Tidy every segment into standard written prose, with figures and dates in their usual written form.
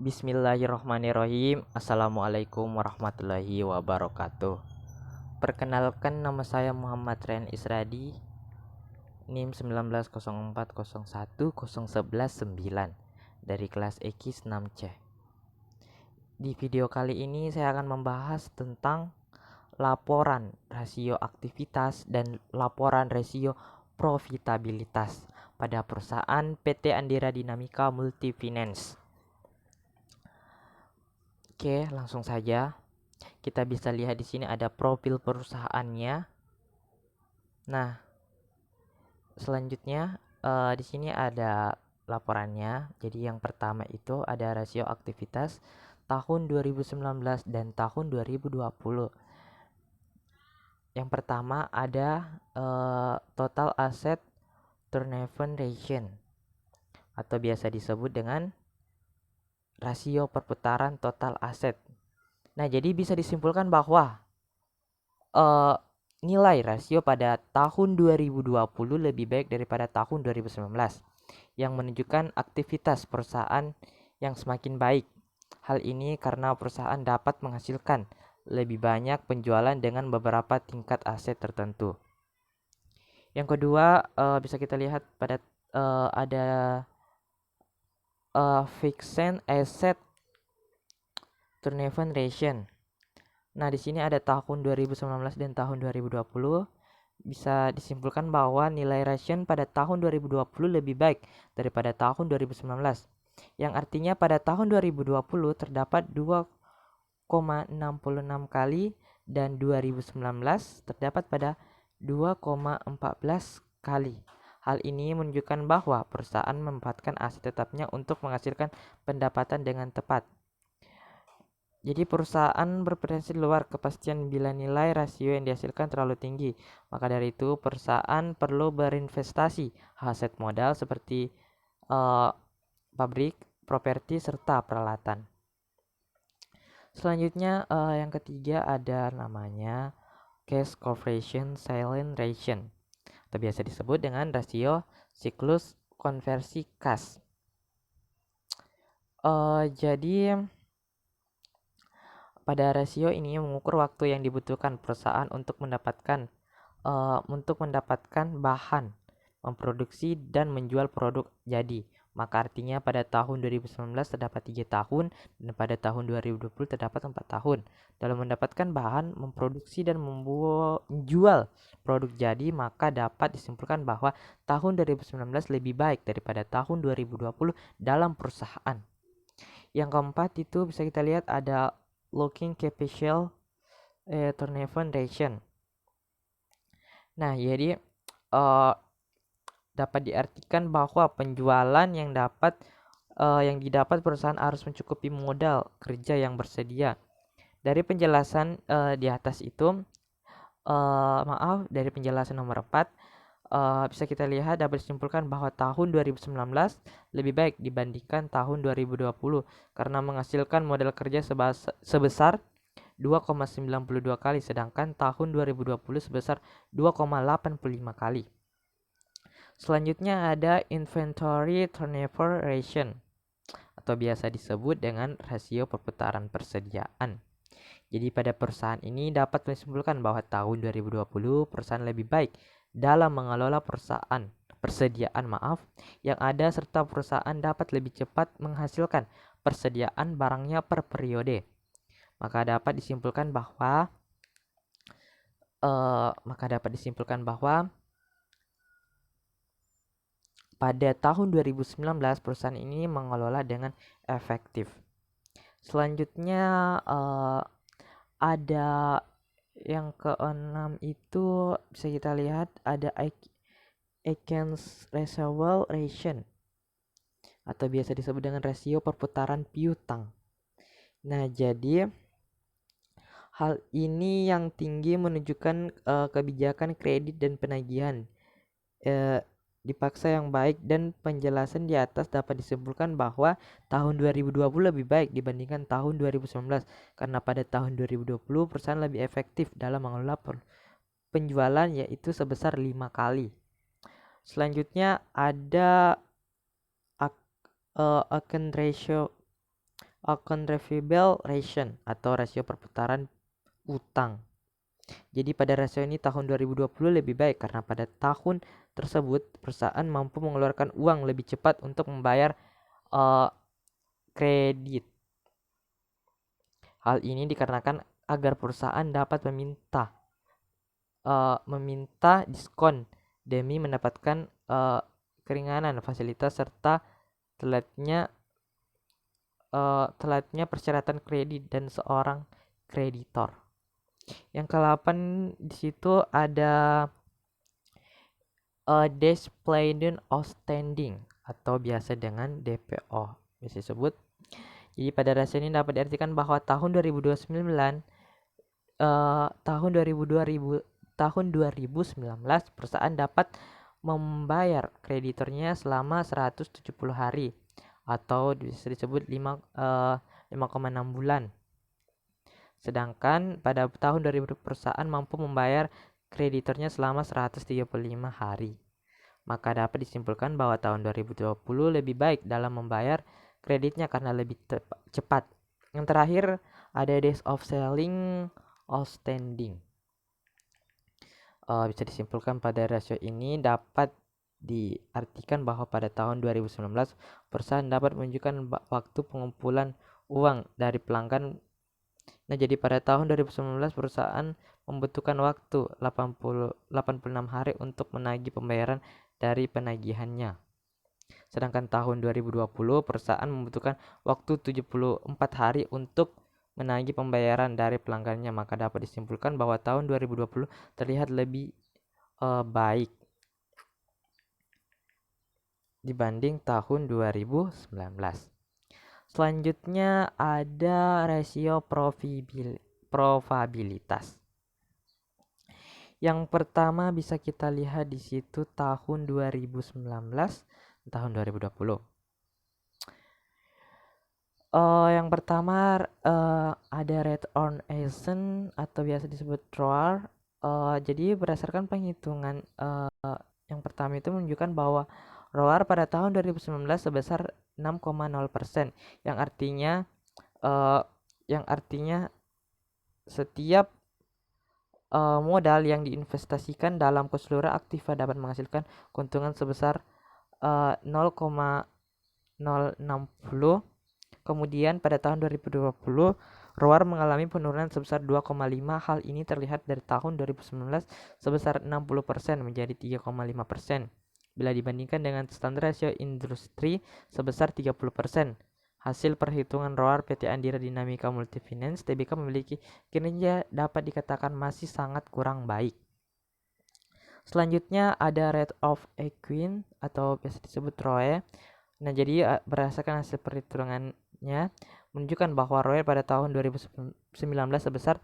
Bismillahirrahmanirrahim. Assalamualaikum warahmatullahi wabarakatuh. Perkenalkan, nama saya Muhammad Rian Isradi, NIM 1904010119 dari kelas EKIS 6C. Di video kali ini saya akan membahas tentang laporan rasio aktivitas dan laporan rasio profitabilitas pada perusahaan PT Andira Dinamika Multifinance. Oke, langsung saja. Kita bisa lihat di sini ada profil perusahaannya. Nah, selanjutnya di sini ada laporannya. Jadi yang pertama itu ada rasio aktivitas tahun 2019 dan tahun 2020. Yang pertama ada total asset turnover ratio atau biasa disebut dengan rasio perputaran total aset. Nah, jadi bisa disimpulkan bahwa nilai rasio pada tahun 2020 lebih baik daripada tahun 2019, yang menunjukkan aktivitas perusahaan yang semakin baik. Hal ini karena perusahaan dapat menghasilkan lebih banyak penjualan dengan beberapa tingkat aset tertentu. Yang kedua, bisa kita lihat pada ada fixed asset turnover ratio. Nah, di sini ada tahun 2019 dan tahun 2020. Bisa disimpulkan bahwa nilai rasio pada tahun 2020 lebih baik daripada tahun 2019. Yang artinya pada tahun 2020 terdapat 2,66 kali dan 2019 terdapat pada 2,14 kali. Hal ini menunjukkan bahwa perusahaan memanfaatkan aset tetapnya untuk menghasilkan pendapatan dengan tepat. Jadi perusahaan berpotensi luar kepastian bila nilai rasio yang dihasilkan terlalu tinggi. Maka dari itu perusahaan perlu berinvestasi aset modal seperti pabrik, properti, serta peralatan. Selanjutnya yang ketiga ada namanya cash conversion cycle ratio atau biasa disebut dengan rasio siklus konversi kas. Jadi pada rasio ini mengukur waktu yang dibutuhkan perusahaan untuk mendapatkan bahan, memproduksi dan menjual produk jadi. Maka artinya pada tahun 2019 terdapat 3 tahun dan pada tahun 2020 terdapat 4 tahun. Dalam mendapatkan bahan, memproduksi dan menjual produk jadi, maka dapat disimpulkan bahwa tahun 2019 lebih baik daripada tahun 2020 dalam perusahaan. Yang keempat itu bisa kita lihat ada working capital turnover ratio. Nah, jadi dapat diartikan bahwa penjualan yang didapat perusahaan harus mencukupi modal kerja yang bersedia. Dari penjelasan di atas itu, dari penjelasan nomor 4, bisa kita lihat dapat disimpulkan bahwa tahun 2019 lebih baik dibandingkan tahun 2020 karena menghasilkan modal kerja sebesar 2,92 kali, sedangkan tahun 2020 sebesar 2,85 kali. Selanjutnya ada inventory turnover ratio atau biasa disebut dengan rasio perputaran persediaan. Jadi pada perusahaan ini dapat disimpulkan bahwa tahun 2020 perusahaan lebih baik dalam mengelola persediaan yang ada serta perusahaan dapat lebih cepat menghasilkan persediaan barangnya per periode. Maka dapat disimpulkan bahwa pada tahun 2019 perusahaan ini mengelola dengan efektif. Selanjutnya ada yang keenam itu bisa kita lihat ada accounts receivable ratio atau biasa disebut dengan rasio perputaran piutang. Nah, jadi hal ini yang tinggi menunjukkan kebijakan kredit dan penagihan dipaksa yang baik, dan penjelasan di atas dapat disimpulkan bahwa tahun 2020 lebih baik dibandingkan tahun 2019 karena pada tahun 2020 perusahaan lebih efektif dalam mengelola penjualan yaitu sebesar 5 kali. Selanjutnya ada account ratio Account receivable ratio atau rasio perputaran utang. Jadi pada rasio ini tahun 2020 lebih baik karena pada tahun tersebut perusahaan mampu mengeluarkan uang lebih cepat untuk membayar kredit. Hal ini dikarenakan agar perusahaan dapat meminta diskon demi mendapatkan keringanan fasilitas serta telatnya persyaratan kredit dan seorang kreditor. Yang ke-8 di situ ada days payment outstanding atau biasa dengan DPO bisa disebut. Jadi pada rasio ini dapat diartikan bahwa tahun 2019 tahun 2019 perusahaan dapat membayar kreditornya selama 170 hari atau bisa disebut 5,6 bulan. Sedangkan pada tahun 2020 perusahaan mampu membayar kreditornya selama 135 hari. Maka dapat disimpulkan bahwa tahun 2020 lebih baik dalam membayar kreditnya karena lebih cepat. Yang terakhir ada days of selling outstanding. Bisa disimpulkan pada rasio ini dapat diartikan bahwa pada tahun 2019 perusahaan dapat menunjukkan waktu pengumpulan uang dari pelanggan. Nah, jadi pada tahun 2019 perusahaan membutuhkan waktu 86 hari untuk menagih pembayaran dari penagihannya. Sedangkan tahun 2020 perusahaan membutuhkan waktu 74 hari untuk menagih pembayaran dari pelanggannya, maka dapat disimpulkan bahwa tahun 2020 terlihat lebih baik dibanding tahun 2019. Selanjutnya ada rasio probabilitas. Yang pertama bisa kita lihat di situ tahun 2019, tahun 2020. Yang pertama ada rate on asset atau biasa disebut ROAR. Jadi berdasarkan penghitungan yang pertama itu menunjukkan bahwa ROAR pada tahun 2019 sebesar 6,0%, yang artinya setiap modal yang diinvestasikan dalam keseluruhan aktiva dapat menghasilkan keuntungan sebesar 0,060. Kemudian pada tahun 2020 ROAR mengalami penurunan sebesar 2,5. Hal ini terlihat dari tahun 2019 sebesar 60% menjadi 3,5% bila dibandingkan dengan standar rasio industri sebesar 30%. Hasil perhitungan ROAR PT Andira Dinamika Multifinance Tbk memiliki kinerja dapat dikatakan masih sangat kurang baik. Selanjutnya ada rate of equity atau biasa disebut ROE. Nah, jadi berdasarkan hasil perhitungannya menunjukkan bahwa ROE pada tahun 2019 sebesar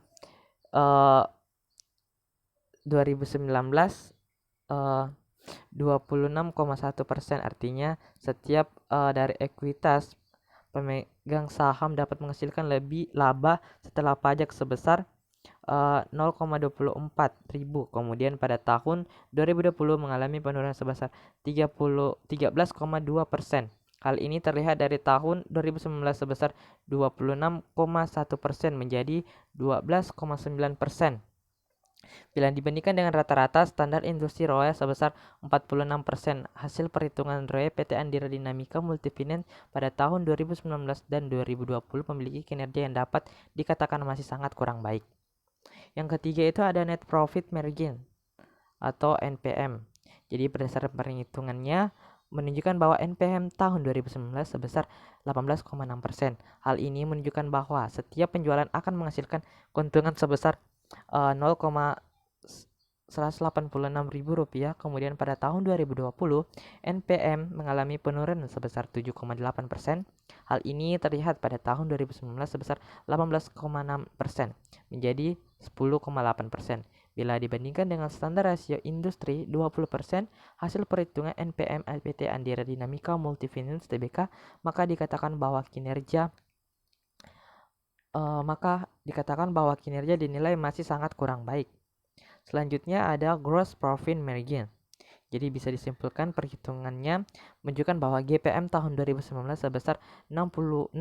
26,1%. Artinya setiap dari ekuitas pemegang saham dapat menghasilkan lebih laba setelah pajak sebesar 0,24 ribu. Kemudian pada tahun 2020 mengalami penurunan sebesar 13,2%. Hal ini terlihat dari tahun 2019 sebesar 26,1% menjadi 12,9%. Bila dibandingkan dengan rata-rata standar industri ROE sebesar 46%. Hasil perhitungan ROE PT Andira Dinamika Multifinance pada tahun 2019 dan 2020 memiliki kinerja yang dapat dikatakan masih sangat kurang baik. Yang ketiga itu ada net profit margin atau NPM. Jadi berdasarkan perhitungannya menunjukkan bahwa NPM tahun 2019 sebesar 18,6%. Hal ini menunjukkan bahwa setiap penjualan akan menghasilkan keuntungan sebesar 0,186 ribu rupiah. Kemudian pada tahun 2020 NPM mengalami penurunan sebesar 7,8%. Hal ini terlihat pada tahun 2019 sebesar 18,6% menjadi 10,8%. Bila dibandingkan dengan standar rasio industri 20%, hasil perhitungan NPM PT Andira Dinamika Multifinance Tbk, maka dikatakan bahwa kinerja dinilai masih sangat kurang baik. Selanjutnya ada gross profit margin. Jadi bisa disimpulkan perhitungannya menunjukkan bahwa GPM tahun 2019 sebesar 66,8%.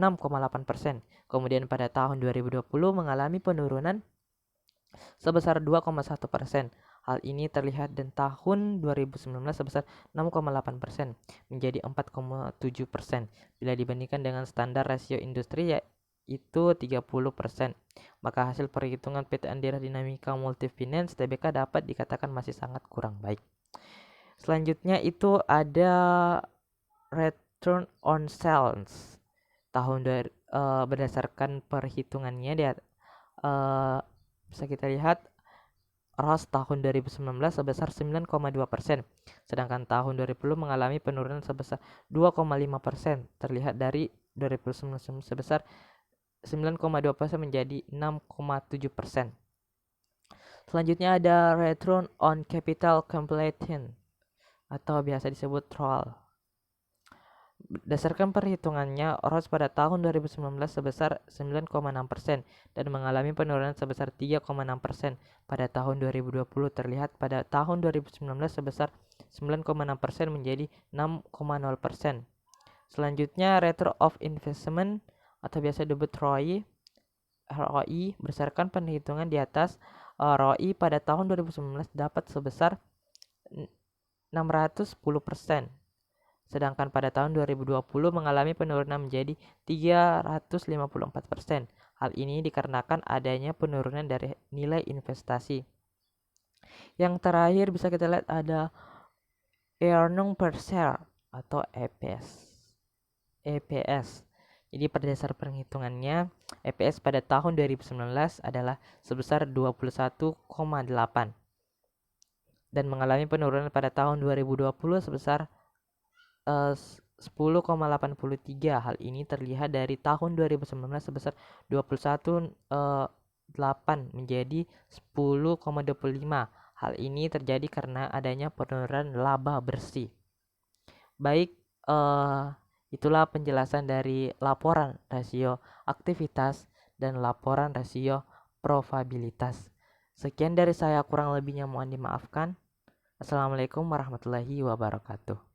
Kemudian pada tahun 2020 mengalami penurunan sebesar 2,1%. Hal ini terlihat dan tahun 2019 sebesar 6,8% menjadi 4,7% bila dibandingkan dengan standar rasio industri yaitu 30%. Maka hasil perhitungan PT Andira Dinamika Multifinance (TBK) dapat dikatakan masih sangat kurang baik. Selanjutnya itu ada return on sales berdasarkan perhitungannya bisa kita lihat ROS tahun 2019 sebesar 9,2%, sedangkan tahun 2020 mengalami penurunan sebesar 2,5%, terlihat dari 2019 sebesar 9,2% menjadi 6,7%. Selanjutnya ada return on capital employed atau biasa disebut ROAL. Berdasarkan perhitungannya, ROS pada tahun 2019 sebesar 9,6% dan mengalami penurunan sebesar 3,6% pada tahun 2020, terlihat pada tahun 2019 sebesar 9,6% menjadi 6,0%. Selanjutnya, Return of Investment atau biasa disebut ROI, berdasarkan perhitungan di atas, ROI pada tahun 2019 dapat sebesar 610%. Sedangkan pada tahun 2020 mengalami penurunan menjadi 354%. Hal ini dikarenakan adanya penurunan dari nilai investasi. Yang terakhir bisa kita lihat ada earning per share atau EPS. Jadi pada dasar perhitungannya, EPS pada tahun 2019 adalah sebesar 21,8 dan mengalami penurunan pada tahun 2020 sebesar 10,83. Hal ini terlihat dari tahun 2019 sebesar 21,8 menjadi 10,25. Hal ini terjadi karena adanya penurunan laba bersih. Baik, itulah penjelasan dari laporan rasio aktivitas dan laporan rasio probabilitas. Sekian dari saya, kurang lebihnya mohon dimaafkan. Assalamualaikum warahmatullahi wabarakatuh.